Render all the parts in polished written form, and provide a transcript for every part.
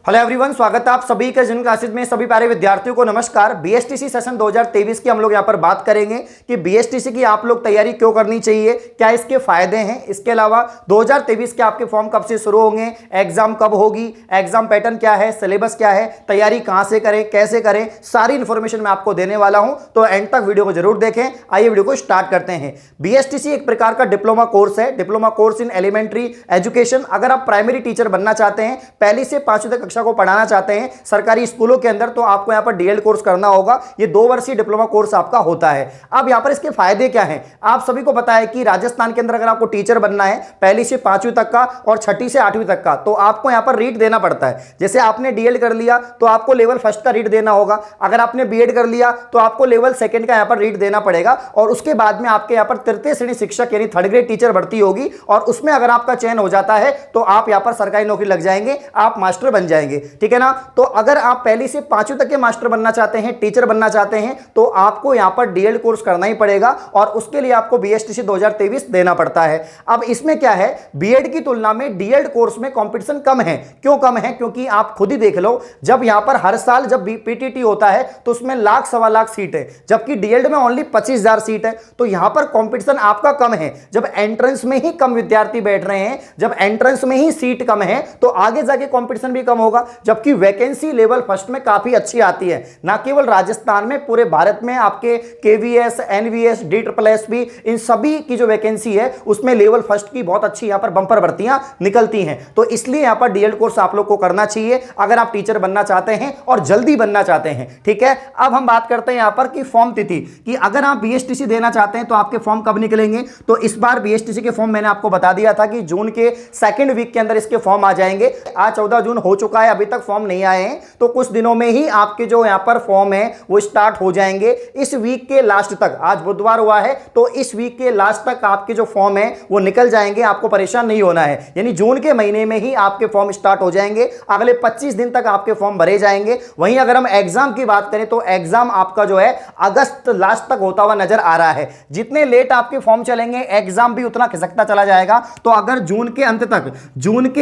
Hello everyone, स्वागत है आप सभी का जिन क्लासेज में। सभी प्यारे विद्यार्थियों को नमस्कार। बीएसटीसी सेशन 2023 की हम लोग यहां पर बात करेंगे कि बीएसटीसी की आप लोग तैयारी क्यों करनी चाहिए, क्या इसके फायदे हैं। इसके अलावा 2023 के आपके फॉर्म कब से शुरू होंगे, एग्जाम कब होगी, एग्जाम पैटर्न क्या है, सिलेबस क्या है, तैयारी कहां से करें, कैसे करें, सारी इंफॉर्मेशन मैं आपको देने वाला हूं। तो एंड तक वीडियो को जरूर देखें। आइए वीडियो को स्टार्ट करते हैं। बीएसटीसी एक प्रकार का डिप्लोमा कोर्स है, diploma course in elementary education. अगर आप प्राइमरी टीचर बनना चाहते हैं, पहली से 5वीं तक कक्षा को पढ़ाना चाहते हैं सरकारी स्कूलों के अंदर, तो आपको यहां पर डीएलएड कोर्स करना होगा। ये 2 वर्षीय डिप्लोमा कोर्स आपका होता है। अब यहां पर इसके फायदे क्या हैं, आप सभी को पता है कि राजस्थान के अंदर अगर आपको टीचर बनना है पहली से 5वीं तक का और 6ठी से 8वीं तक का, तो आपको यहां पर रीट देना पड़ता है। जैसे आपने डीएलएड कर लिया तो आपको लेवल फर्स्ट का रीट देना होगा। अगर आपने बीएड कर लिया तो आपको लेवल सेकंड का यहां पर रीट देना पड़ेगा। और उसके बाद में आपके यहां पर तृतीय श्रेणी शिक्षक यानी 3rd ग्रेड टीचर भर्ती होगी और उसमें अगर आपका चयन हो जाता है तो आप यहां पर सरकारी नौकरी लग जाएंगे, आप मास्टर बन जाएंगे। ठीक है ना। तो अगर आप पहली से 5वीं तक के मास्टर बनना चाहते हैं, टीचर बनना चाहते हैं, तो आपको यहां पर डीएलएड कोर्स करना ही पड़ेगा और उसके लिए आपको बीएसटीसी 2023 देना पड़ता है। अब इसमें क्या है, बीएड की तुलना में डीएलएड कोर्स में कंपटीशन कम है। क्यों कम है? क्योंकि आप खुद ही देख लो, जब यहां पर हर साल जब पीटीटी होता है तो उसमें लाख सवा लाख सीट है, जबकि डीएलएड में ओनली 25,000 सीट है। तो यहां पर कंपटीशन आपका कम है। जब एंट्रेंस में ही कम विद्यार्थी बैठ रहे हैं, जब एंट्रेंस में ही सीट कम है, तो आगे जाके कंपटीशन भी कम होगा। जबकि वैकेंसी लेवल फर्स्ट में काफी अच्छी आती है, ना केवल राजस्थान में, पूरे भारत में आपके केवीएस, एनवीएस, DSSS इन सभी की जो वैकेंसी है उसमें लेवल फर्स्ट की बहुत अच्छी यहां पर बंपर भर्तियां निकलती हैं। तो इसलिए यहां पर डीएलएड कोर्स आप लोग को करना चाहिए अगर आप टीचर बनना चाहते हैं और जल्दी बनना चाहते हैं। ठीक है। अब हम बात करते हैं यहां पर कि फॉर्म तिथि, कि अगर आप बीएसटीसी देना चाहते हैं तो आपके फॉर्म कब निकलेंगे। तो इस बार बीएसटीसी के फॉर्म मैंने आपको बता दिया था कि जून के 2nd वीक के अंदर इसके फॉर्म आ जाएंगे। आज 14 जून हो चुका है, अभी तक फॉर्म नहीं आए हैं, तो कुछ दिनों में ही आपके जो यहां पर फॉर्म है वो स्टार्ट हो जाएंगे। इस वीक के लास्ट तक, आज बुधवार हुआ है, तो इस वीक के लास्ट तक आपके जो फॉर्म है वो निकल जाएंगे। आपको परेशान नहीं होना है, यानी जून के महीने में ही आपके फॉर्म स्टार्ट हो जाएंगे। अगले 25 दिन तक आपके फॉर्म भरे जाएंगे। वहीं अगर हम एग्जाम की बात करें तो एग्जाम आपका जो है अगस्त लास्ट तक होता हुआ नजर आ रहा है। जितने लेट आपके फॉर्म चलेंगे एग्जाम भी उतना खिसकता चला जाएगा। तो अगर जून के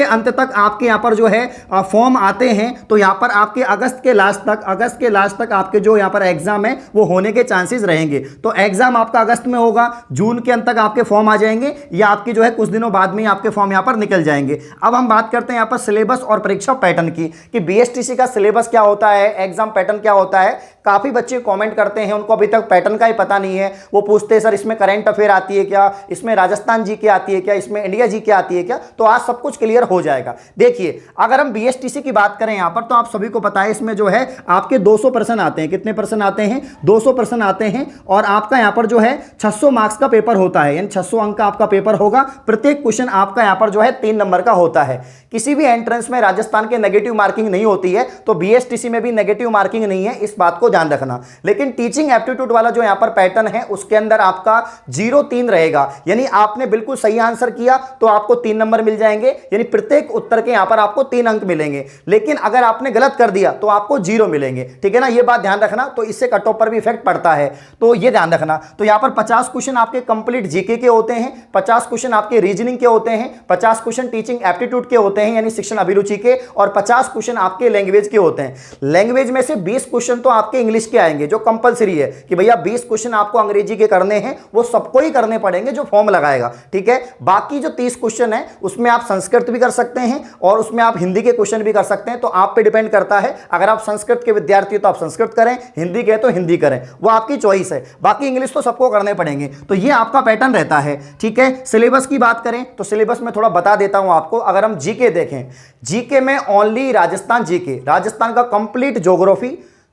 अंत तक आपके यहां पर जो है फॉर्म आते हैं तो यहां पर आपके अगस्त के लास्ट तक आपके जो यहां पर एग्जाम है वो होने के चांसेस रहेंगे। तो एग्जाम आपका अगस्त में होगा, जून के अंत तक आपके फॉर्म आ जाएंगे, या आपके जो है कुछ दिनों बाद में आपके फॉर्म यहां पर निकल जाएंगे। अब हम बात करते हैं यहां पर सिलेबस और परीक्षा पैटर्न की, कि बीएसटीसी का सिलेबस क्या होता है, एग्जाम पैटर्न क्या होता है। काफी बच्चे कमेंट करते हैं, उनको अभी तक पैटर्न का ही पता नहीं है। वो पूछते हैं सर इसमें करंट अफेयर आती है क्या, इसमें राजस्थान जी के आती है क्या, इसमें इंडिया जी के आती है क्या। तो आज सब कुछ क्लियर हो जाएगा। देखिए, अगर हम बीएसटीसी की बात करें यहां पर, तो आप सभी को पता है इसमें जो है आपके 200 प्रश्न आते हैं। कितने प्रश्न आते हैं? 200 प्रश्न आते हैं। और आपका यहां पर जो है 600 मार्क्स का पेपर होता है, यानी 600 अंक का आपका पेपर होगा। प्रत्येक क्वेश्चन आपका यहां पर जो है 3 नंबर का होता है। किसी भी एंट्रेंस में राजस्थान के नेगेटिव मार्किंग नहीं होती है, तो बीएसटीसी में भी नेगेटिव मार्किंग नहीं है, इस बात को ध्यान रखना। लेकिन टीचिंग एप्टीट्यूड वाला जो यहां पर पैटर्न है उसके अंदर आपका 0-3 रहेगा, यानी आपने बिल्कुल सही आंसर किया तो आपको 3 नंबर मिल जाएंगे, यानी प्रत्येक उत्तर के यहां पर आपको 3 अंक मिलेंगे। लेकिन अगर आपने गलत कर दिया तो आपको 0 मिलेंगे। ठीक है ना, ये बात ध्यान रखना। तो इससे कट ऑफ पर भी इफेक्ट पड़ता है, तो ये ध्यान रखना। तो यहां पर 50 क्वेश्चन आपके कंप्लीट जीके के होते हैं, 50 क्वेश्चन आपके रीजनिंग के होते हैं, 50 क्वेश्चन टीचिंग एप्टीट्यूड के होते हैं यानी शिक्षण अभिरुचि के, और 50 क्वेश्चन आपके लैंग्वेज के होते हैं। लैंग्वेज में से 20 क्वेश्चन तो आपके इंग्लिश के आएंगे, जो कंपलसरी है कि भैया 20 क्वेश्चन आपको अंग्रेजी के करने हैं, वो सबको ही करने पड़ेंगे जो फॉर्म लगाएगा। ठीक है। बाकी जो 30 क्वेश्चन है उसमें आप संस्कृत भी कर सकते हैं और उसमें आप हिंदी के क्वेश्चन भी कर सकते हैं। तो आप पे डिपेंड करता है, अगर आप संस्कृत के विद्यार्थी तो आप संस्कृत करें, हिंदी के तो हिंदी करें, वो आपकी चॉइस है। बाकी इंग्लिश तो सबको करने पड़ेंगे। तो ये आपका पैटर्न रहता है। ठीक है। सिलेबस की बात करें तो सिलेबस में थोड़ा बता देता हूं आपको। अगर हम जीके देखें, जीके में ओनली राजस्थान जीके, राजस्थान का कंप्लीट ज्योग्राफी,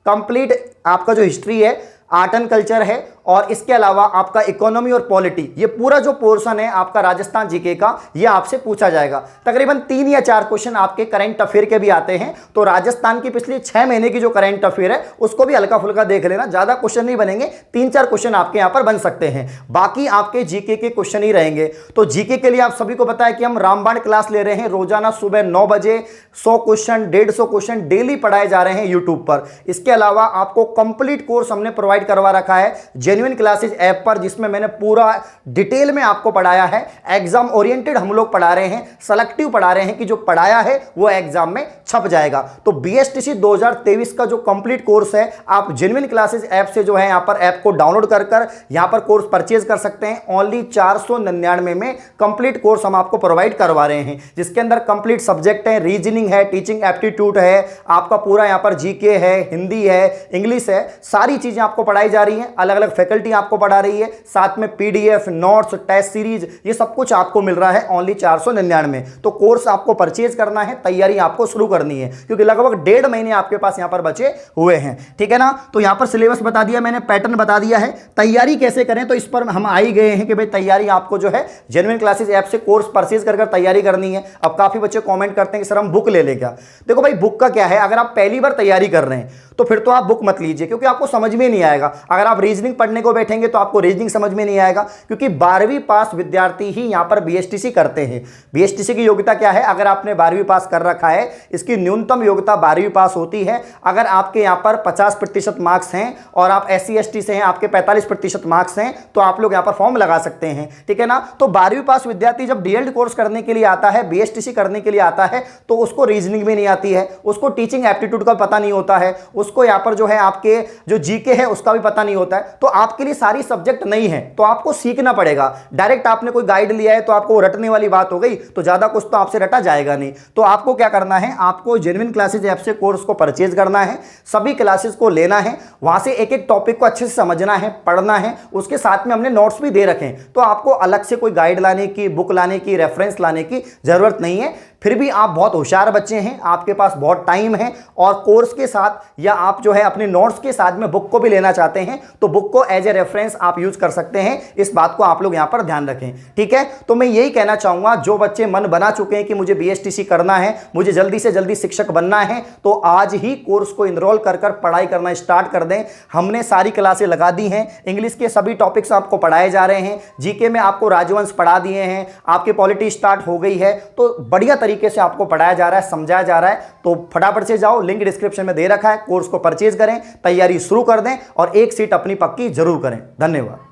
कंप्लीट आपका जो हिस्ट्री है, आर्ट एंड कल्चर है, और इसके अलावा आपका इकोनॉमी और पॉलिटी, ये पूरा जो पोर्शन है आपका राजस्थान जीके का, ये आपसे पूछा जाएगा। तकरीबन 3 या 4 क्वेश्चन आपके करंट अफेयर के भी आते हैं। तो राजस्थान की पिछली 6 महीने की जो करंट अफेयर है उसको भी हल्का फुल्का देख लेना, ज्यादा क्वेश्चन नहीं बनेंगे, 3-4 क्वेश्चन आपके यहां पर बन सकते हैं। बाकी आपके जीके के क्वेश्चन ही रहेंगे। तो जीके के लिए आप सभी को पता है कि हम रामबाण क्लास ले रहे हैं, रोजाना सुबह 9 बजे 100 क्वेश्चन 150 क्वेश्चन डेली पढ़ाए जा रहे हैं यूट्यूब पर। इसके अलावा आपको कंप्लीट कोर्स हमने प्रोवाइड करवा रखा है जेन्युइन क्लासेज ऐप पर, जिसमें मैंने पूरा डिटेल में आपको पढ़ाया है। एग्जाम ओरिएंटेड हम लोग पढ़ा रहे हैं, सेलेक्टिव पढ़ा रहे हैं कि जो पढ़ाया है वो एग्जाम में छप जाएगा। तो BSTC 2023 का जो कंप्लीट कोर्स है, आप जेन्युइन क्लासेज ऐप से जो है यहां पर ऐप को डाउनलोड कर यहां पर कोर्स परचेज कर सकते हैं। ओनली 499 में कंप्लीट कोर्स हम आपको प्रोवाइड करवा रहे हैं, जिसके अंदर कंप्लीट सब्जेक्ट है, रीजनिंग है, टीचिंग एप्टीट्यूड है, आपका पूरा यहां पर जीके है, हिंदी है, इंग्लिश है, सारी चीजें आपको पढ़ाई जा रही हैं। अलग अलग फैकल्टी आपको पढ़ा रही है, साथ में PDF, नोट्स, टेस्ट सीरीज, ये सब कुछ आपको मिल रहा है ओनली 499। तो कोर्स आपको परचेज करना है, तैयारी आपको शुरू करनी है, क्योंकि लगभग 1.5 महीने आपके पास यहां पर बचे हुए हैं। ठीक है ना। तो यहां पर सिलेबस बता दिया मैंने, पैटर्न बता दिया है, तैयारी कैसे करें तो इस पर हम आ ही गए हैं कि भाई तैयारी आपको जो है जेन्युइन क्लासेज ऐप से कोर्स परचेज कर तैयारी करनी है। अब काफी बच्चे कमेंट करते हैं कि सर हम बुक ले लें क्या। देखो भाई, बुक का क्या है, अगर आप पहली बार तैयारी कर रहे हैं तो फिर तो आप बुक मत लीजिए, क्योंकि आपको समझ में नहीं आएगा। अगर आप रीजनिंग पढ़ने को बैठेंगे तो आपको रीजनिंग समझ में नहीं आएगा, क्योंकि 12वीं पास विद्यार्थी ही यहां पर BSTC करते हैं। BSTC की योग्यता क्या है, अगर आपने 12वीं पास कर रखा है, इसकी न्यूनतम योग्यता 12वीं पास होती है। अगर आपके यहां पर 50% मार्क्स हैं और आप SC ST से हैं, आपके 45% मार्क्स हैं, तो आप लोग यहां पर फॉर्म लगा सकते हैं। ठीक है ना। तो 12वीं पास विद्यार्थी जब DELED कोर्स करने के लिए आता है, BSTC करने के लिए आता है, तो उसको रीजनिंग भी नहीं आती है, उसको टीचिंग एप्टीट्यूड का पता नहीं होता है, उसको यहां पर जो है आपके जो जीके है उसका भी पता नहीं होता है। तो आपके लिए सारी सब्जेक्ट नहीं है, तो आपको सीखना पड़ेगा। डायरेक्ट आपने कोई गाइड लिया है तो आपको रटने वाली बात हो गई, तो ज्यादा कुछ तो आपसे रटा जाएगा नहीं। तो आपको क्या करना है, आपको जेन्युइन क्लासेज ऐप से कोर्स को परचेज करना है, सभी क्लासेस को लेना है, वहां से एक एक टॉपिक को अच्छे से समझना है, पढ़ना है। उसके साथ में हमने नोट्स भी दे रखे हैं, तो आपको अलग से कोई गाइड लाने की, बुक लाने की, रेफरेंस लाने की जरूरत नहीं है। फिर भी आप बहुत होशियार बच्चे हैं, आपके पास बहुत टाइम है, और कोर्स के साथ या आप जो है अपने नोट्स के साथ में बुक को भी लेना चाहते हैं, तो बुक को एज ए रेफरेंस आप यूज कर सकते हैं। इस बात को आप लोग यहां पर ध्यान रखें। ठीक है। तो मैं यही कहना चाहूंगा, जो बच्चे मन बना चुके हैं कि मुझे BSTC करना है, मुझे जल्दी से जल्दी शिक्षक बनना है, तो आज ही कोर्स को इनरोल कर पढ़ाई करना स्टार्ट कर दें। हमने सारी क्लासें लगा दी हैं, इंग्लिश के सभी टॉपिक्स आपको पढ़ाए जा रहे हैं, जीके में आपको राजवंश पढ़ा दिए हैं, आपकी पॉलिटी स्टार्ट हो गई है, तो बढ़िया तरीके से आपको पढ़ाया जा रहा है, समझाया जा रहा है। तो फटाफट से जाओ, लिंक डिस्क्रिप्शन में दे रखा है, कोर्स को परचेज करें, तैयारी शुरू कर दें और एक सीट अपनी पक्की जरूर करें। धन्यवाद।